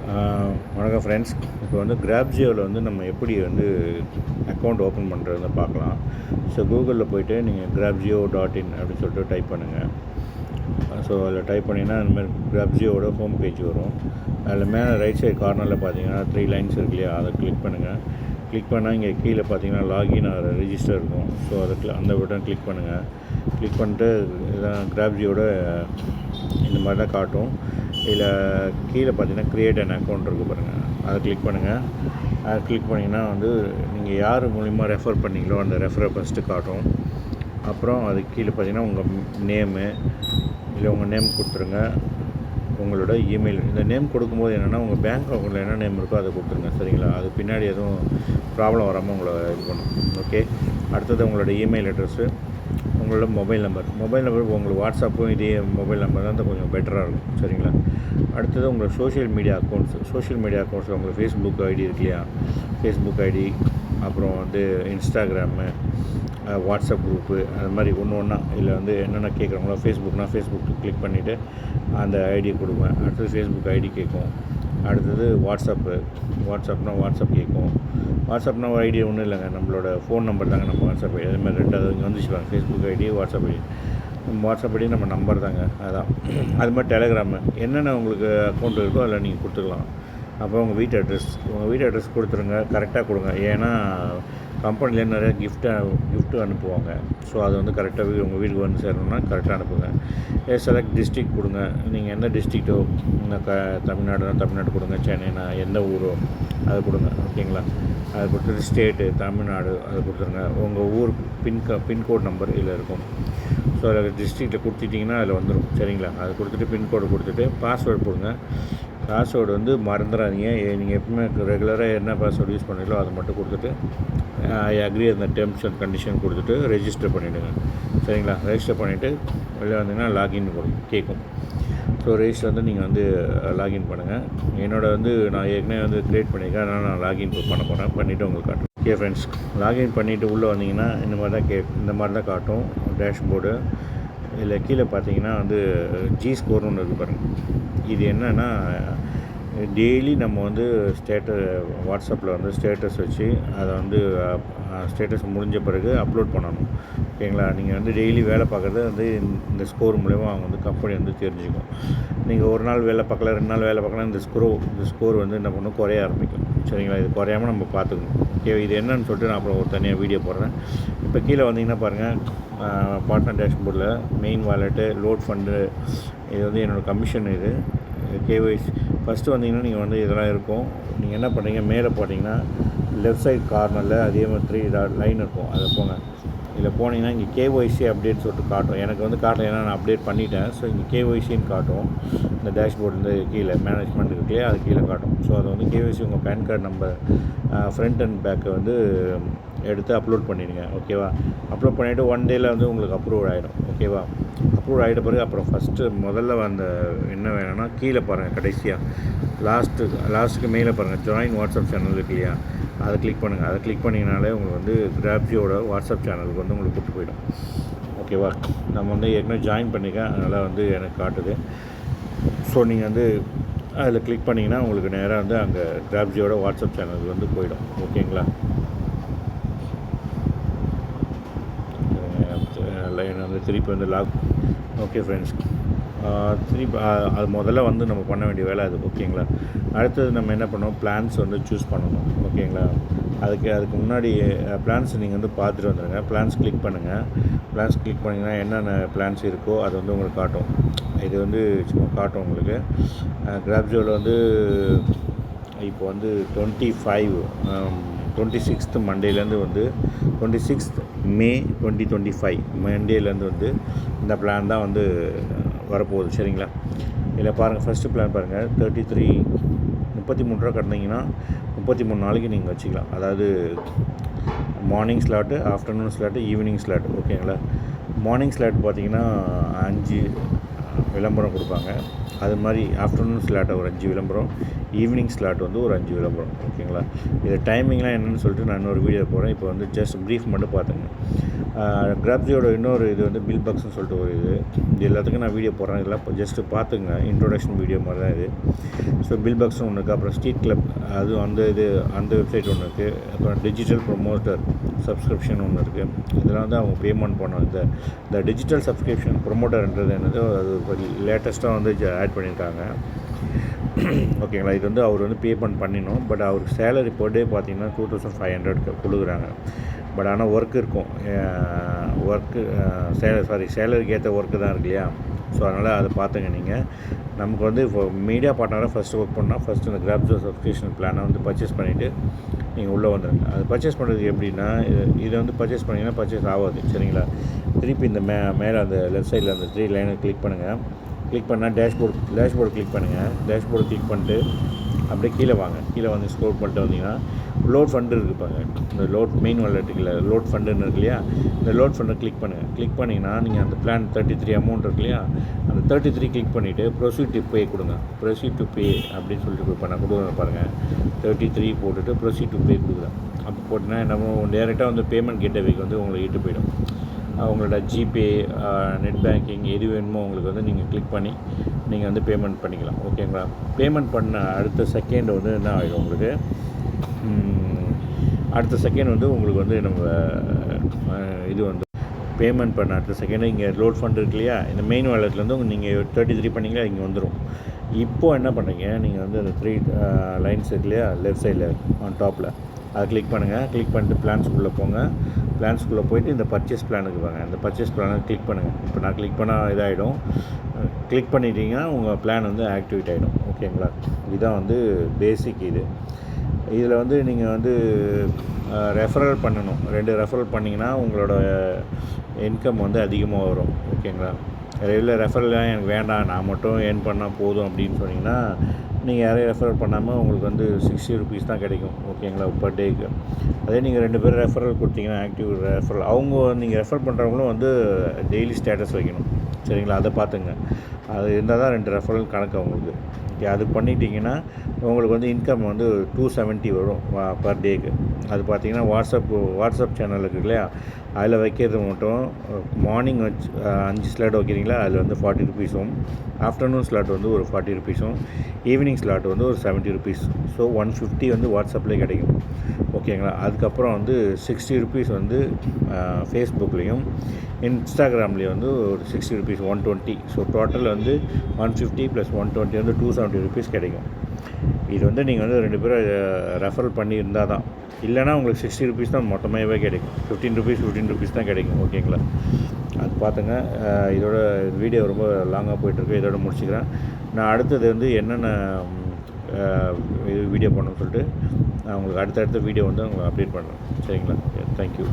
வணக்கம் ஃப்ரெண்ட்ஸ். இப்போ வந்து கிராப்ஜியோவில் வந்து நம்ம எப்படி வந்து அக்கௌண்ட் ஓப்பன் பண்ணுறதுன்னு பார்க்கலாம். ஸோ கூகுளில் போய்ட்டு நீங்கள் கிராப்ஜியோ.in அப்படின்னு சொல்லிட்டு டைப் பண்ணுங்கள். ஸோ அதில் டைப் பண்ணிங்கன்னா இந்தமாதிரி கிராப்ஜியோட ஹோம் பேஜ் வரும். அதில் மேலே ரைட் சைடு கார்னரில் பார்த்தீங்கன்னா 3 லைன்ஸ் இருக்கு இல்லையா, அதை கிளிக் பண்ணுங்கள். கிளிக் பண்ணால் இங்கே கீழே பார்த்தீங்கன்னா லாகின் ஆகிற ரிஜிஸ்டர் இருக்கும். ஸோ அந்த பட்டன் கிளிக் பண்ணுங்கள். கிளிக் பண்ணிட்டு இதான் கிராப்ஜியோட இந்த மாதிரி தான் காட்டும். இதில் கீழே பார்த்தீங்கன்னா க்ரியேட் அன் அக்கௌண்ட் இருக்குது பாருங்கள், அதை கிளிக் பண்ணுங்கள். அதை கிளிக் பண்ணிங்கன்னா வந்து நீங்கள் யார் மூலிமா ரெஃபர் பண்ணிங்களோ அந்த ரெஃபரை ஃபஸ்ட்டு காட்டும். அப்புறம் அதுக்கு கீழே பார்த்தீங்கன்னா உங்கள் நேமு, இல்லை உங்கள் நேம் கொடுத்துருங்க. உங்களோட இமெயில், இந்த நேம் கொடுக்கும்போது என்னென்னா உங்கள் பேங்க் அக்கௌண்ட்டில் என்ன நேம் இருக்கோ அதை கொடுத்துருங்க, சரிங்களா? அது பின்னாடி எதுவும் ப்ராப்ளம் வராமல் உங்களை இது பண்ணும். ஓகே. அடுத்தது உங்களோட இமெயில் அட்ரஸ்ஸு, உங்களோட மொபைல் நம்பர் உங்களுக்கு வாட்ஸ்அப்பும் இதே மொபைல் நம்பர் தான் கொஞ்சம் பெட்டராக இருக்கும், சரிங்களா? அடுத்தது உங்களோட சோஷியல் மீடியா அக்கௌண்ட்ஸ் உங்களுக்கு ஃபேஸ்புக் ஐடி இருக்கு இல்லையா, ஃபேஸ்புக் ஐடி, அப்புறம் வந்து இன்ஸ்டாகிராமு, வாட்ஸ்அப் குரூப்பு, அது மாதிரி ஒன்றா இல்லை வந்து என்னென்ன கேட்குறாங்களோ, ஃபேஸ்புக் கிளிக் பண்ணிவிட்டு அந்த ஐடியை கொடுப்பேன். அடுத்தது ஃபேஸ்புக் ஐடி கேட்கும். அடுத்தது வாட்ஸ்அப் கேட்கும். வாட்ஸ்அப்னா ஒரு ஐடியா ஒன்றும் இல்லைங்க, நம்மளோட ஃபோன் நம்பர் தாங்க நம்ம வாட்ஸ்அப் ஐடி. அதேமாதிரி ரெண்டாவது இங்கே வந்துச்சுப்பாங்க, ஃபேஸ்புக் ஐடி, வாட்ஸ்அப் ஐடி நம்ம நம்பர் தாங்க, அதான். அது மாதிரி டெலகிராமு, என்னென்ன உங்களுக்கு அக்கௌண்ட் இருக்கோ அதில் நீங்கள் கொடுத்துக்கலாம். அப்புறம் உங்கள் வீட்டு அட்ரஸ் கொடுத்துருங்க, கரெக்டாக கொடுங்க. ஏன்னா கம்பெனிலேருந்து நிறையா கிஃப்ட்டு அனுப்புவாங்க. ஸோ அது வந்து கரெக்டாக உங்கள் வீட்டுக்கு வந்து சேரணும்னா கரெக்டாக அனுப்புங்க. செலக்ட் டிஸ்ட்ரிக்ட் கொடுங்க. நீங்கள் எந்த டிஸ்ட்ரிக்ட்டோ, தமிழ்நாடு கொடுங்க. சென்னைனா எந்த ஊரோ அது கொடுங்க, ஓகேங்களா? அது கொடுத்துட்டு ஸ்டேட்டு தமிழ்நாடு அது கொடுத்துருங்க. உங்கள் ஊர் பின்கோட் நம்பர் இதில் இருக்கும். ஸோ அதில் டிஸ்ட்ரிக்ட்டில் கொடுத்துட்டிங்கன்னா அதில் வந்துடும், சரிங்களா? அது கொடுத்துட்டு பின்கோடு கொடுத்துட்டு பாஸ்வேர்டு போடுங்க. பாஸ்வேர்டு வந்து மறந்துடாதீங்க. நீங்கள் எப்பவுமே ரெகுலராக என்ன பாஸ்வேர்டு யூஸ் பண்ணுறீங்களோ அதை மட்டும் கொடுத்துட்டு ஐ அக்ரி அந்த டெர்ம்ஸ் அண்ட் கண்டிஷன் கொடுத்துட்டு ரெஜிஸ்டர் பண்ணிவிடுங்க, சரிங்களா? ரெஜிஸ்டர் பண்ணிவிட்டு வெளியே வந்தீங்கன்னா லாகின் கேட்கும். ஸோ ரெஜிஸ்டர் வந்து நீங்கள் வந்து லாகின் பண்ணுங்கள். என்னோடய வந்து நான் ஏற்கனவே வந்து க்ரியேட் பண்ணியிருக்கேன், அதனால் நான் லாகின் பண்ண போகிறேன். பண்ணிவிட்டு உங்களுக்கு காட்டும். ஓகே ஃப்ரெண்ட்ஸ், லாகின் பண்ணிவிட்டு உள்ளே வந்தீங்கன்னா இந்த மாதிரி தான் காட்டும் டேஷ்போர்டு. இதில் கீழே பார்த்தீங்கன்னா வந்து ஜி ஸ்கோர்னு ஒன்று இருக்குது பாருங்கள். இது என்னென்னா டெய்லி நம்ம வந்து வாட்ஸ்அப்பில் வந்து ஸ்டேட்டஸ் வச்சு அதை வந்து ஸ்டேட்டஸ் முடிஞ்ச பிறகு அப்லோட் பண்ணணும், ஓகேங்களா? நீங்கள் வந்து டெய்லி வேலை பார்க்குறது வந்து இந்த ஸ்கோர் மூலமா அவங்க வந்து கம்பெனி வந்து தெரிஞ்சுக்கும். நீங்கள் ஒரு நாள் வேலை பார்க்கல, 2 நாள் வேலை பார்க்கலாம், இந்த ஸ்கோர் வந்து என்ன பண்ணும், குறைய ஆரம்பிக்கும், சரிங்களா? இது குறையாமல் நம்ம பார்த்துக்கணும். ஓகே, இது என்னன்னு சொல்லிட்டு நான் அப்புறம் ஒரு தனியாக வீடியோ போடுறேன். இப்போ கீழே வந்தீங்கன்னா பாருங்கள், பார்ட்னர் டேஷ்போர்டில் மெயின் வாலெட்டு, லோட் ஃபண்டு, இது வந்து என்னோடய கமிஷன், இது கேஒய்சி. ஃபஸ்ட்டு வந்தீங்கன்னா நீங்கள் வந்து இதெல்லாம் இருக்கும். நீங்கள் என்ன பண்ணுறீங்க, மேலே போட்டிங்கன்னா லெஃப்ட் சைட் கார்னரில் அதே மாதிரி 3 லைன் இருக்கும், அதை போங்க. இதில் போனீங்கன்னா இங்கே கேஒய்சி அப்டேட் சொல்லிட்டு காட்டும். எனக்கு வந்து காட்டும், ஏன்னா நான் அப்டேட் பண்ணிட்டேன். ஸோ இங்கே கேஒய்சின்னு காட்டும். இந்த டேஷ்போர்டு வந்து கீழே மேனேஜ்மெண்ட் இருக்குல்லையே, அது கீழே காட்டும். ஸோ அது வந்து கேஒய்சி உங்கள் PAN card number, front and பேக்கை வந்து எடுத்து அப்லோட் பண்ணிடுங்க, ஓகேவா? அப்லோட் பண்ணிவிட்டு 1 டேயில் வந்து உங்களுக்கு அப்ரூவ் ஆகிடும், ஓகேவா? அப்ரூவ் ஆகிட்ட பிறகு அப்புறம் முதல்ல அந்த என்ன வேணும்னா கீழே பாருங்கள், கடைசியாக லாஸ்ட்டுக்கு மேலே பாருங்கள், ஜாயின் வாட்ஸ்அப் சேனல் இருக்கு இல்லையா, அதை கிளிக் பண்ணுங்கள். அதை கிளிக் பண்ணிங்கனாலே உங்களுக்கு வந்து கிராப்ஜியோட வாட்ஸ்அப் சேனலுக்கு வந்து உங்களுக்கு கூப்பிட்டு போயிடும், ஓகேவா? நம்ம வந்து ஏற்கனவே ஜாயின் பண்ணிக்கேன், அதனால் வந்து எனக்கு காட்டுது. ஸோ நீங்கள் வந்து அதில் கிளிக் பண்ணிங்கன்னா உங்களுக்கு நேராக வந்து அங்கே கிராப்ஜியோட வாட்ஸ்அப் சேனலுக்கு வந்து போயிடும், ஓகேங்களா? லைன் வந்து திருப்பி வந்து ஓகே ஃப்ரெண்ட்ஸ், திருப்பி அது முதல்ல வந்து நம்ம பண்ண வேண்டிய வேலை அது, ஓகேங்களா? அடுத்தது நம்ம என்ன பண்ணோம், பிளான்ஸ் வந்து சூஸ் பண்ணணும், ஓகேங்களா? அதுக்கு முன்னாடி பிளான்ஸ் நீங்கள் வந்து பார்த்துட்டு வந்துடுங்க. பிளான்ஸ் கிளிக் பண்ணுங்கள். பிளான்ஸ் கிளிக் பண்ணிங்கன்னா என்னென்ன பிளான்ஸ் இருக்கோ அது வந்து உங்களுக்கு காட்டும். இது வந்து சும்மா காட்டும் உங்களுக்கு. கிராப்ஜியோவில் வந்து இப்போ வந்து 26th மண்டேலேருந்து வந்து 26th May 2025 மண்டேலேருந்து வந்து இந்த பிளான் தான் வந்து வரப்போகுது, சரிங்களா? இதில் பாருங்கள், ஃபஸ்ட்டு பிளான் பாருங்கள், 33 ரூபா கட்டினீங்கன்னா 33 நாளைக்கு நீங்கள் வச்சுக்கலாம். அதாவது morning slot, afternoon slot, evening slot, ஓகேங்களா? மார்னிங் ஸ்லாட் பார்த்தீங்கன்னா 5 விளம்பரம் கொடுப்பாங்க. அது மாதிரி ஆஃப்டர்நூன் ஸ்லாட்டை ஒரு 5 விளம்பரம், ஈவினிங் ஸ்லாட் வந்து ஒரு 5 விளம்பரம், ஓகேங்களா? இது டைமிங்லாம் என்னென்னு சொல்லிட்டு நான் இன்னொரு வீடியோ போடுறேன். இப்போ வந்து ஜஸ்ட் ப்ரீஃப் மட்டும் பார்த்துங்க. கிராப்ஸியோட இன்னொரு இது வந்து பில் பாக்ஸ்னு சொல்லிட்டு ஒரு இது எல்லாத்துக்கும் நான் வீடியோ போடுறேன். இதெல்லாம் இப்போ ஜஸ்ட்டு பார்த்துங்க, இன்ட்ரோடக்ஷன் வீடியோ மாதிரி தான் இது. ஸோ பில் பாக்ஸ்னு ஒன்று இருக்குது, அப்புறம் ஸ்ட்ரீட் கிளப் அது அந்த வெப்சைட் ஒன்று இருக்குது, அப்புறம் டிஜிட்டல் ப்ரொமோட்டர் சப்ஸ்கிரிப்ஷன் ஒன்று இருக்குது. இதெல்லாம் வந்து அவங்க பேமெண்ட் பண்ணோம். இந்த டிஜிட்டல் சப்ஸ்கிரிப்ஷன் ப்ரொமோட்டர்ன்றது என்னது, அது லேட்டஸ்ட்டாக வந்து ஆட் பண்ணியிருக்காங்க. ஓகேங்களா. இது வந்து அவர் வந்து பேமெண்ட் பண்ணிடணும். பட் அவருக்கு சேலரி பர் டே பார்த்தீங்கன்னா 2500 கொடுக்குறாங்க. பட் ஆனால் ஒர்க் இருக்கும், சேலரிக்கு ஏற்ற ஒர்க்கு தான் இருக்கு இல்லையா. ஸோ அதனால் அதை பார்த்துங்க நீங்கள். நமக்கு வந்து இப்போ மீடியா பார்ட்னராக ஃபஸ்ட்டு ஒர்க் பண்ணால் ஃபஸ்ட்டு இந்த கிராப்ஸோ சப்ஸ்கிரிப்ஷன் பிளானை வந்து பர்ச்சேஸ் பண்ணிவிட்டு நீங்கள் உள்ளே வந்துடுங்க. அது பர்ச்சேஸ் பண்ணுறதுக்கு எப்படின்னா, இதை வந்து பர்ச்சேஸ் பண்ணிங்கன்னா பர்ச்சேஸ் ஆகாது, சரிங்களா. திருப்பி இந்த மேலே அந்த லெஃப்ட் சைடில் அந்த 3 லைனை கிளிக் பண்ணுங்கள். கிளிக் பண்ணால் டேஷ்போர்டு கிளிக் பண்ணுங்கள். டேஷ்போர்டு கிளிக் பண்ணிட்டு அப்படியே கீழே வாங்க. கீழே வந்து ஸ்க்ரோல் பண்ணிட்டு வந்தீங்கன்னா லோட் ஃபண்டு இருக்குப்பாங்க. இந்த மெயின் வாலெட்டுக்குள்ள லோட் ஃபண்டுன்னு இருக்கு இல்லையா, இந்த லோட் ஃபண்டை கிளிக் பண்ணுங்கள். கிளிக் பண்ணிங்கன்னா நீங்கள் அந்த பிளான் 33 அமௌண்ட் இருக்கு இல்லையா, அந்த 33 கிளிக் பண்ணிவிட்டு ப்ரொசீட் டு பே கொடுங்க. ப்ரொசீட் டு பே அப்படின்னு சொல்லிட்டு இப்போ நான் கொடுக்குறேன் பாருங்கள். 33 போட்டுட்டு ப்ரொசீட் டு பே கொடுக்குறேன். அப்போ போட்டிங்கன்னா நம்ம டேரெக்டாக வந்து பேமெண்ட் கேட்வேக்கு வந்து உங்களை இட்டு போயிடும். அவங்களோட ஜிபே, நெட் பேங்கிங் எது வேணுமோ உங்களுக்கு வந்து நீங்கள் கிளிக் பண்ணி நீங்கள் வந்து பேமெண்ட் பண்ணிக்கலாம். ஓகேங்களா. பேமெண்ட் பண்ண அடுத்த செகண்ட் வந்து என்ன ஆகிடும் உங்களுக்கு, அடுத்த செகண்ட் வந்து உங்களுக்கு வந்து நம்ம இது வந்து பேமெண்ட் பண்ண அடுத்த செகண்ட் இங்கே லோட் ஃபண்ட் இருக்கு இல்லையா, இந்த மெயின் வாலெட்லேருந்து நீங்கள் 33 பண்ணிங்களா இங்கே வந்துடும். இப்போது என்ன பண்ணுறீங்க, நீங்கள் வந்து அந்த 3 லைன்ஸ் இருக்கு இல்லையா லெஃப்ட் சைடில் ஆன் டாப்பில், அதை கிளிக் பண்ணுங்கள். கிளிக் பண்ணிட்டு பிளான்ஸ்குள்ளே போங்க. பிளான்ஸ்குள்ளே போய்ட்டு இந்த பர்ச்சேஸ் பிளானுக்கு வாங்க. இந்த பர்ச்சேஸ் பிளானை கிளிக் பண்ணுங்கள். இப்போ நான் கிளிக் பண்ணால் இதாகிடும். கிளிக் பண்ணிட்டீங்கன்னா உங்கள் பிளான் வந்து ஆக்டிவேட் ஆகிடும். ஓகேங்களா. இதுதான் வந்து பேசிக். இதில் வந்து நீங்கள் வந்து ரெஃபரல் பண்ணணும். 2 ரெஃபரல் பண்ணிங்கன்னா உங்களோட இன்கம் வந்து அதிகமாக வரும். ஓகேங்களா. ரெஃபரல்லாம் எனக்கு வேண்டாம், நான் மட்டும் ஏர்ன் பண்ணால் போதும் அப்படின்னு சொன்னீங்கன்னா நீங்கள் யாரையும் ரெஃபர் பண்ணாமல் உங்களுக்கு வந்து 60 ருபீஸ் தான் கிடைக்கும். ஓகேங்களா, பர் டேக்கு. அதே நீங்கள் 2 பேர் ரெஃபரல் கொடுத்தீங்கன்னா, ஆக்டிவ் ரெஃபரல், அவங்க நீங்கள் ரெஃபர் பண்ணுறவங்களும் வந்து டெய்லி ஸ்டேட்டஸ் வைக்கணும், சரிங்களா. அதை பார்த்துங்க. அது இருந்தால் தான் 2 ரெஃபரல் கணக்கு அவங்களுக்கு. ஓகே, அது பண்ணிட்டீங்கன்னா உங்களுக்கு வந்து இன்கம் வந்து 270 வரும் பர் டேக்கு. அது பார்த்தீங்கன்னா வாட்ஸ்அப் சேனல் இருக்குது இல்லையா, அதில் வைக்கிறது மட்டும் மார்னிங் 5 ஸ்லாட் வைக்கிறீங்களா, அதில் வந்து 40 ருபீஸும், ஆஃப்டர்நூன் ஸ்லாட் வந்து ஒரு 40 ருபீஸும், ஈவினிங் ஸ்லாட் வந்து ஒரு 70 ருபீஸ். ஸோ 150 வந்து வாட்ஸ்அப்லேயே கிடைக்கும். ஓகேங்களா. அதுக்கப்புறம் வந்து 60 ருபீஸ் வந்து ஃபேஸ்புக்லேயும் இன்ஸ்டாகிராம்லேயும் வந்து ஒரு 60 ருபீஸ், 120. ஸோ டோட்டல் வந்து 150 + 120 வந்து 270 ருபீஸ் கிடைக்கும். இது வந்து நீங்கள் வந்து 2 பேரை ரெஃபர் பண்ணி இருந்தால் தான், இல்லைனா உங்களுக்கு 60 ருபீஸ் தான் மொத்தமாகவே கிடைக்கும். 15 ருபீஸ் தான் கிடைக்கும். ஓகேங்களா. அது பார்த்துங்க. இதோட வீடியோ ரொம்ப லாங்காக போய்ட்டுருக்கு, இதோட முடிச்சுக்கிறேன். நான் அடுத்தது வந்து என்னென்ன வீடியோ பண்ணணும்னு சொல்லிட்டு நான் உங்களுக்கு அடுத்த வீடியோ வந்து உங்களுக்கு அப்டேட் பண்ணுறேன், சரிங்களா. தேங்க்யூ.